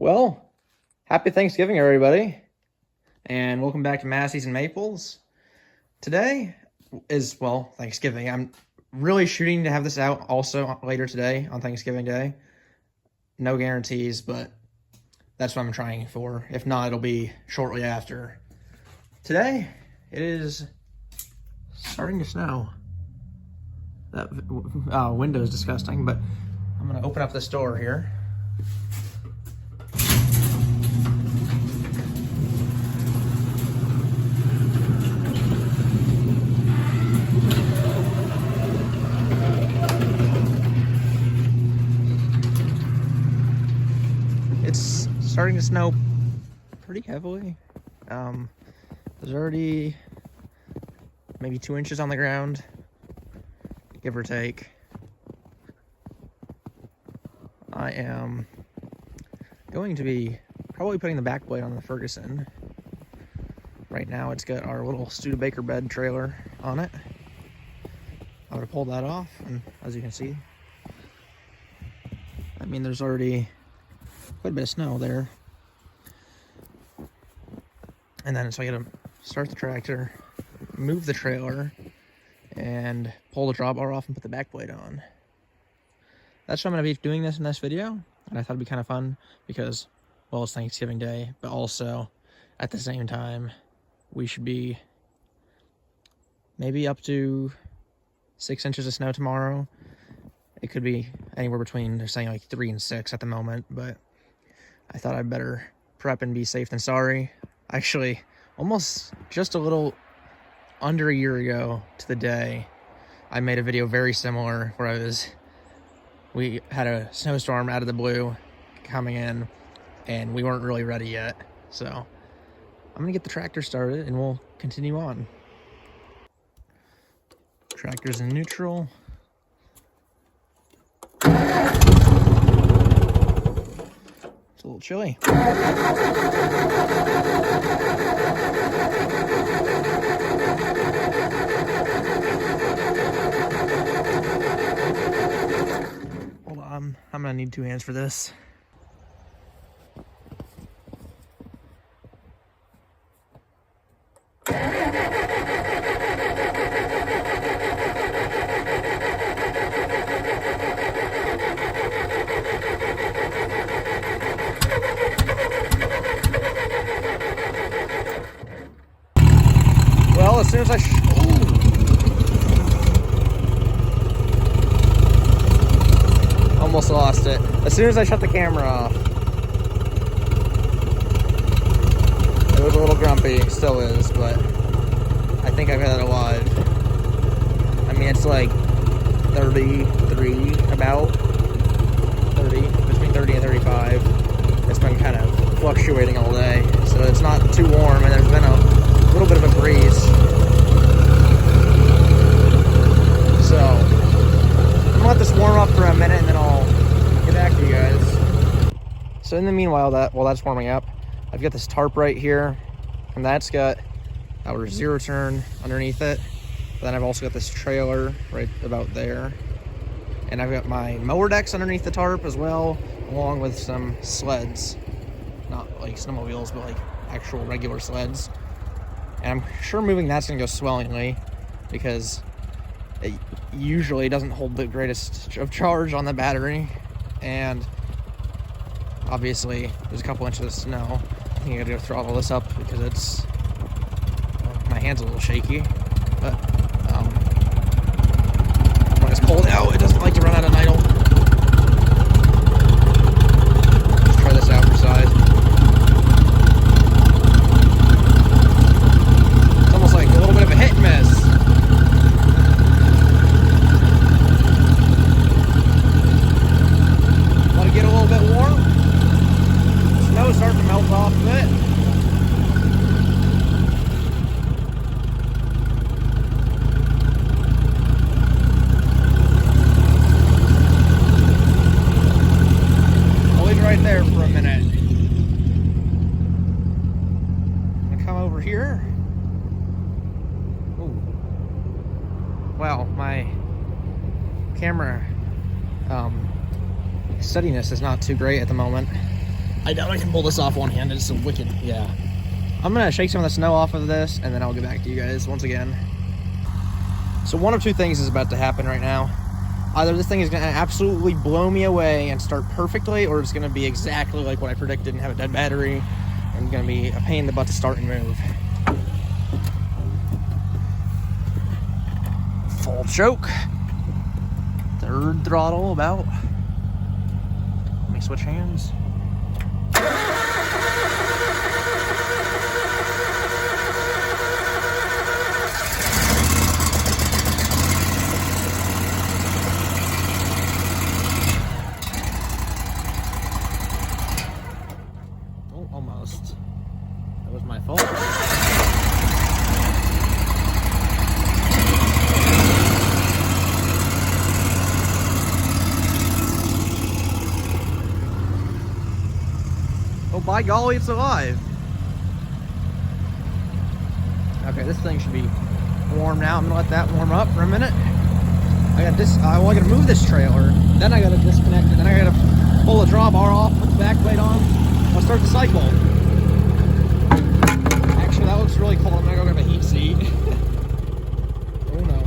Well, happy Thanksgiving, everybody, and welcome back to Massey's and Maples. Today is, well, Thanksgiving. I'm really shooting to have this out also later today on Thanksgiving Day. No guarantees, but that's what I'm trying for. If not, it'll be shortly after. Today, it is starting to snow. That window is disgusting, but I'm going to open up this door here. It's starting to snow pretty heavily. There's already maybe 2 inches on the ground, give or take. I am going to be probably putting the back plate on the Ferguson. Right now it's got our little Studebaker bed trailer on it. I'm gonna pull that off, and as you can see, there's already quite a bit of snow there. And then so I gotta start the tractor, move the trailer, and pull the drawbar off and put the back plate on. That's why I'm gonna be doing this in this video, and I thought it'd be kind of fun because, well, it's Thanksgiving Day, but also at the same time we should be maybe up to 6 inches of snow tomorrow. It could be anywhere between, they're saying like 3 and 6 at the moment, but I thought I'd better prep and be safe than sorry. Actually, almost just a little under a year ago to the day, I made a video very similar where we had a snowstorm out of the blue coming in, and we weren't really ready yet. So I'm gonna get the tractor started and we'll continue on. Tractor's in neutral. It's a little chilly. Hold on, I'm gonna need 2 hands for this. Well, as soon as I almost lost it. As soon as I shut the camera off, it was a little grumpy, still is, but I think I've got it alive. It's like 33, about 30, between 30 and 35. It's been kind of fluctuating all day, so it's not too warm, and there's been a little bit of a breeze. So I'm gonna let this warm up for a minute and then I'll get back to you guys. So in the meanwhile, while that's warming up, I've got this tarp right here, and that's got our zero turn underneath it. Then I've also got this trailer right about there, and I've got my mower decks underneath the tarp as well, along with some sleds, not like snowmobiles, but like actual regular sleds. And I'm sure moving that's gonna go swellingly because it usually doesn't hold the greatest of charge on the battery. And obviously there's a couple inches of snow. I think I gotta go throttle this up because my hand's a little shaky. But when it's cold out, it doesn't like to run out of idle. Let's try this out for size. A little bit of a hit and miss. Want to get a little bit warm? Snow's starting to melt off a bit. I'll leave it right there for a minute. I'm gonna come over here. Wow, my camera steadiness is not too great at the moment. I doubt I can pull this off one-handed. It's a wicked, yeah. I'm gonna shake some of the snow off of this, and then I'll get back to you guys once again. So one of two things is about to happen right now. Either this thing is gonna absolutely blow me away and start perfectly, or it's gonna be exactly like what I predicted and have a dead battery, and gonna be a pain in the butt to start and move. Full choke. Third throttle about. Let me switch hands. Oh, almost. That was my fault. Oh, by golly, it's alive. Okay, this thing should be warm now. I'm gonna let that warm up for a minute. I gotta move this trailer, then I gotta disconnect it, then I gotta pull the drawbar off, put the back plate on. I'll start the cycle. Actually, that looks really cool. I'm gonna go grab a heat seat. Oh no.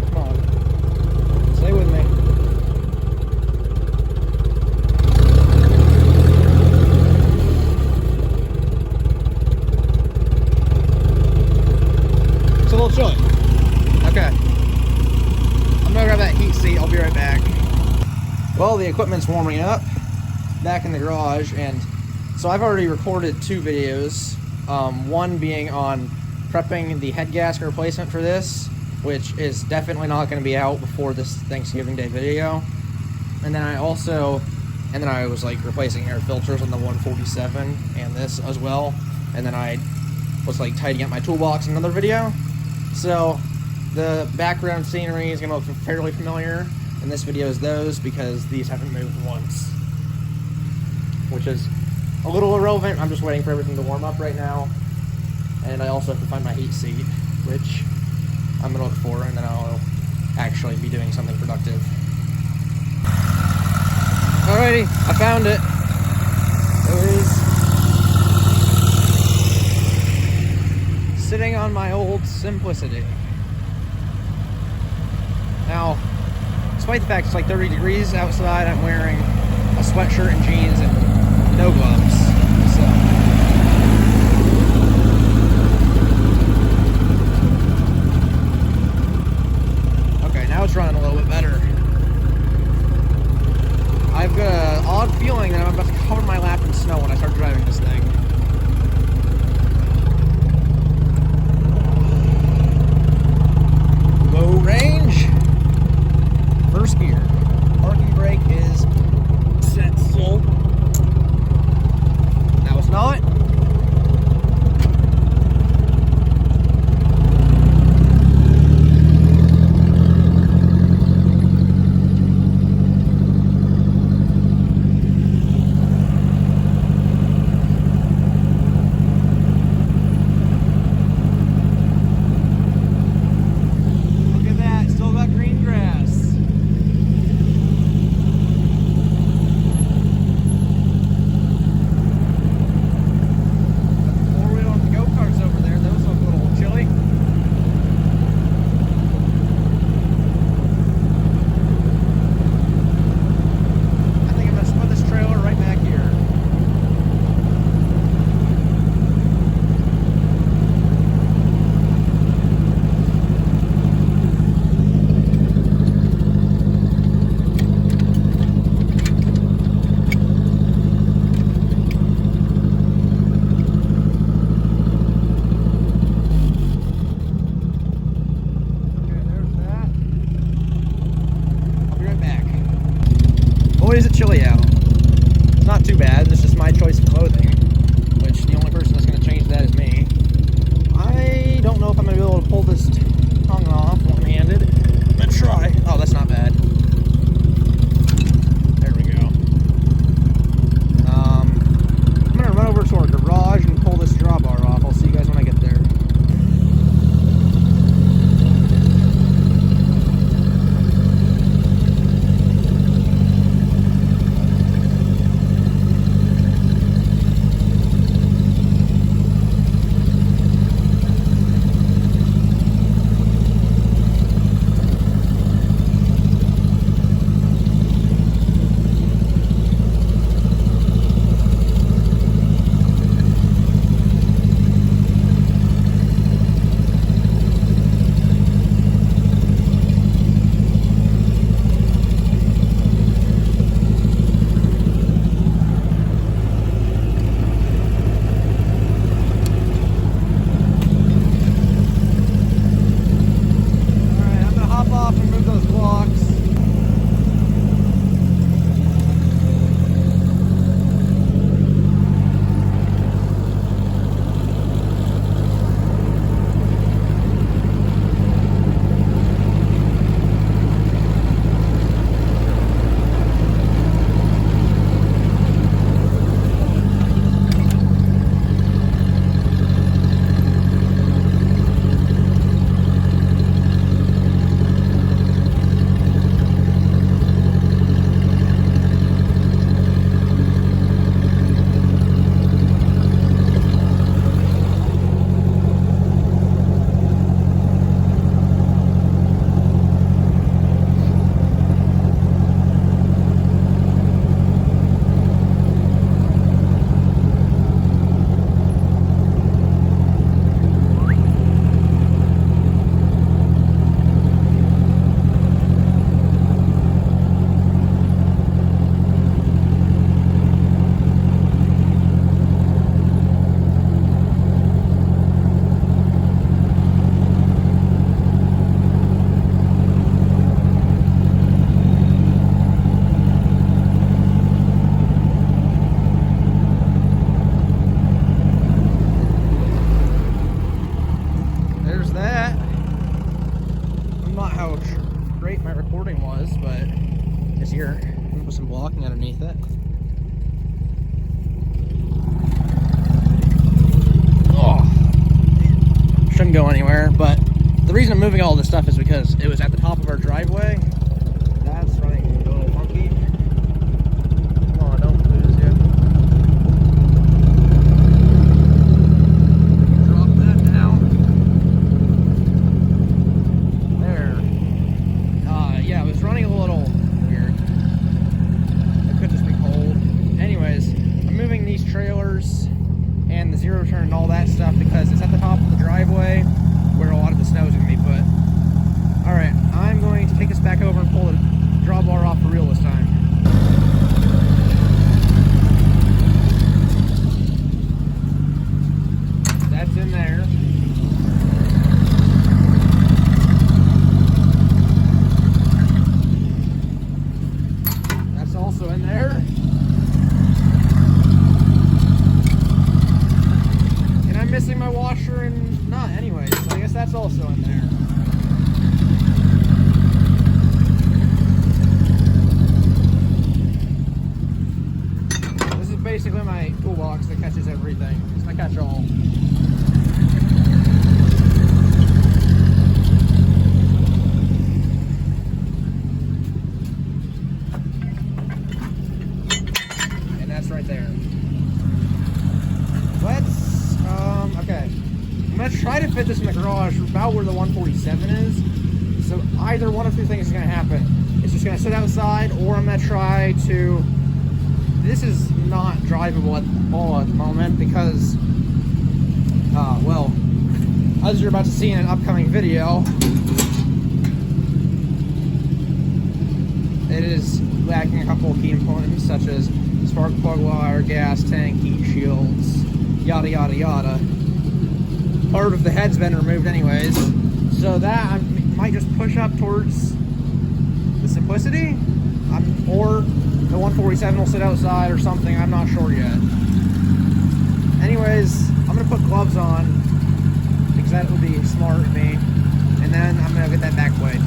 Come on. Stay with me. It's a little chilly. Okay. I'm gonna grab that heat seat. I'll be right back. Well, the equipment's warming up back in the garage, and so I've already recorded 2 videos. One being on prepping the head gasket replacement for this, which is definitely not going to be out before this Thanksgiving Day video. And then I was like replacing air filters on the 147 and this as well. And then I was like tidying up my toolbox in another video. So the background scenery is going to look fairly familiar, and this video is those because these haven't moved once, which is a little irrelevant. I'm just waiting for everything to warm up right now, and I also have to find my heat seat, which I'm gonna look for, and then I'll actually be doing something productive. Alrighty, I found it. It is sitting on my old Simplicity. Now, despite the fact it's like 30 degrees outside, I'm wearing a sweatshirt and jeans and no gloves. So okay, now it's running a little bit better. I've got an odd feeling that I'm about to cover my lap in snow when I start driving this thing. Low range. First gear. Parking brake is set full. Now it's not. it. Oh, shouldn't go anywhere, but the reason I'm moving all this stuff is because it was at the top of our driveway. That's running a little funky. Come on, don't lose you. Drop that down. There. Yeah, it was running a little weird. It could just be cold. Anyways, I'm moving these trailers and the zero turn and all that stuff because it's at the top of the driveway where a lot of the snow is going to be put. Alright, I'm going to take this back over and pull the drawbar off for real this time. That's in there. That's also in there. And I'm missing my washer and nut anyway, so I guess that's also in there. This is basically my toolbox that catches everything. It's my catch-all. And that's right there. Let's, okay. I'm gonna try to fit this in the garage about where the 147 is. So either one of two things is gonna happen. It's just gonna sit outside, or I'm gonna try to. This is not drivable at all at the moment because, well, as you're about to see in an upcoming video, it is lacking a couple of key components such as spark plug wire, gas tank, heat shields, yada yada yada. Part of the head's been removed anyways, so that I might just push up towards the Simplicity, or the 147 will sit outside or something. I'm not sure yet. Anyways, I'm gonna put gloves on because that would be smart of me, and then I'm gonna get that back plate.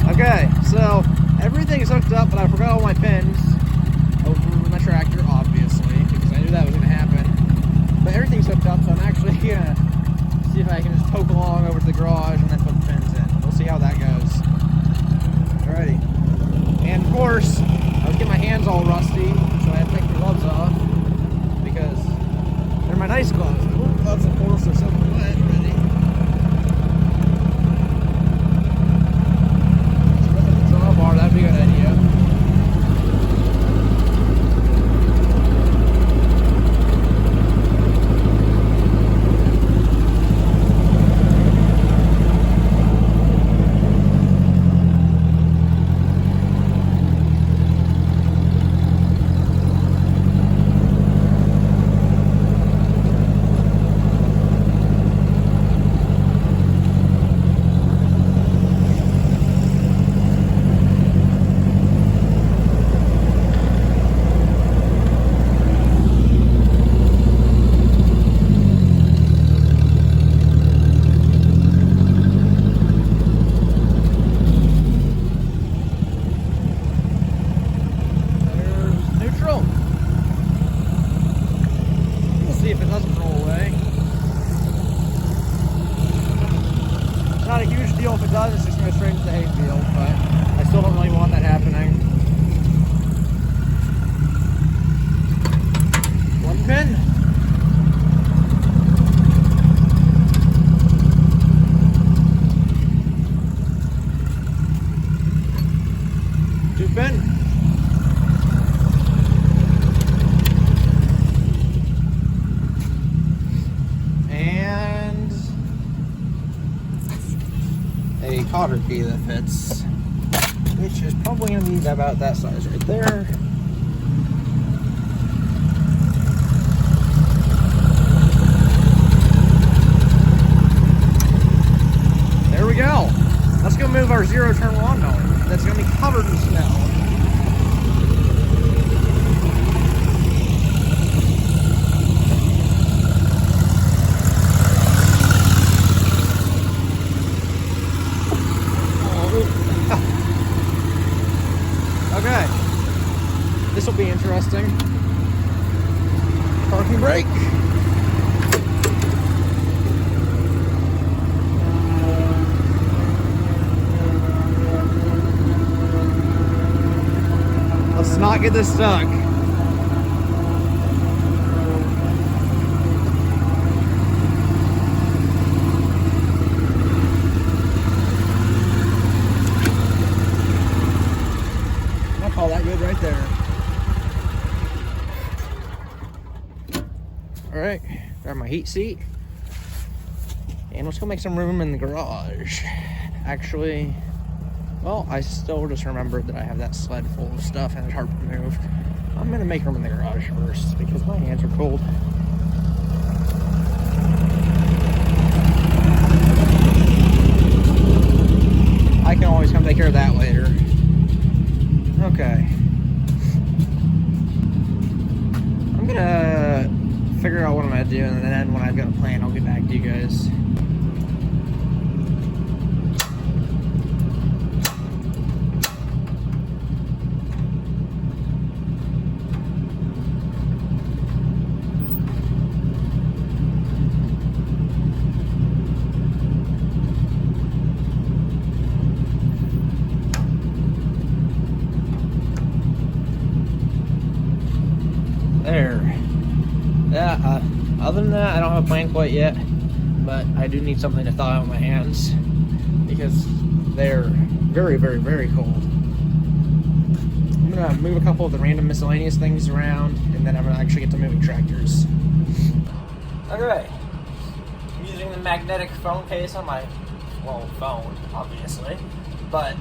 Okay, so everything is hooked up, but I forgot all my pins over my tractor, obviously, because I knew that was going to happen. But everything's hooked up, so I'm actually going to see if I can just poke along over to the garage and then put the pins in. We'll see how that goes. Alrighty. And of course, I was getting my hands all rusty, so I had to take the gloves off, because they're my nice gloves. The work gloves, of course, are soaking wet already. Bar, that'd be a good idea. canopy that fits, which is probably going to be about that size right there. There we go. Let's go move our zero-turn lawnmower that's going to be covered in snow. Okay, this will be interesting. Parking brake. Let's not get this stuck. Call that good right there. All right, grab my heat seat, and let's go make some room in the garage. Actually, well, I still just remembered that I have that sled full of stuff and it's hard to move. I'm gonna make room in the garage first because my hands are cold. I can always come take care of that later. Okay. I'm gonna figure out what I'm gonna do, and then when I've got a plan, I'll get back to you guys. There. Yeah, other than that, I don't have a plan quite yet, but I do need something to thaw out my hands because they're very, very, very cold. I'm gonna move a couple of the random miscellaneous things around, and then I'm gonna actually get to moving tractors. Okay. I'm using the magnetic phone case on my, well, phone, obviously, but,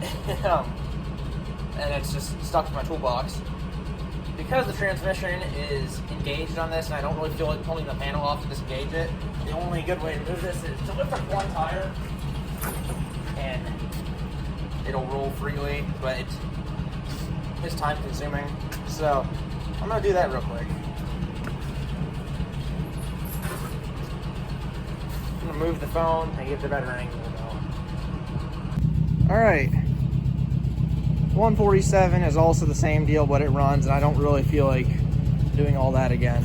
and it's just stuck to my toolbox. Because the transmission is engaged on this, and I don't really feel like pulling the panel off to disengage it, the only good way to move this is to lift up one tire, and it'll roll freely, but it's time consuming. So I'm gonna do that real quick. I'm gonna move the phone and get the better angle though. All right. 147 is also the same deal, but it runs, and I don't really feel like doing all that again.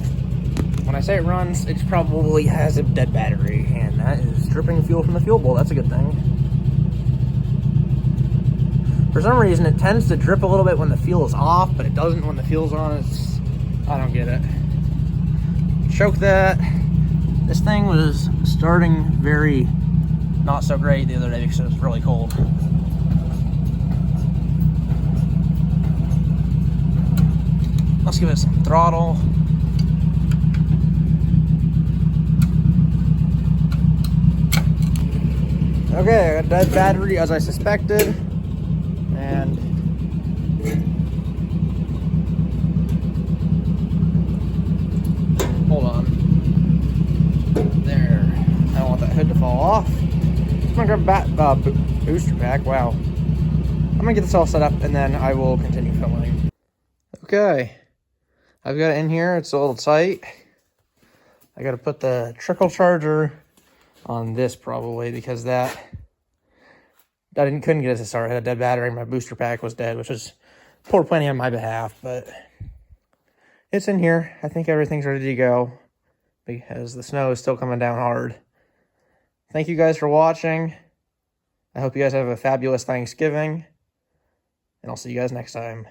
When I say it runs, it probably has a dead battery, and that is dripping fuel from the fuel bowl. That's a good thing. For some reason, it tends to drip a little bit when the fuel is off, but it doesn't when the fuel's on. I don't get it. Choke that. This thing was starting very not so great the other day because it was really cold. Let's give it some throttle. Okay, I got a dead battery as I suspected. And hold on. There. I don't want that hood to fall off. I'm gonna grab a booster pack. Wow. I'm gonna get this all set up and then I will continue filming. Okay. I've got it in here, it's a little tight. I gotta put the trickle charger on this probably because couldn't get it to start. I had a dead battery, my booster pack was dead, which is poor planning on my behalf, but it's in here. I think everything's ready to go because the snow is still coming down hard. Thank you guys for watching. I hope you guys have a fabulous Thanksgiving, and I'll see you guys next time.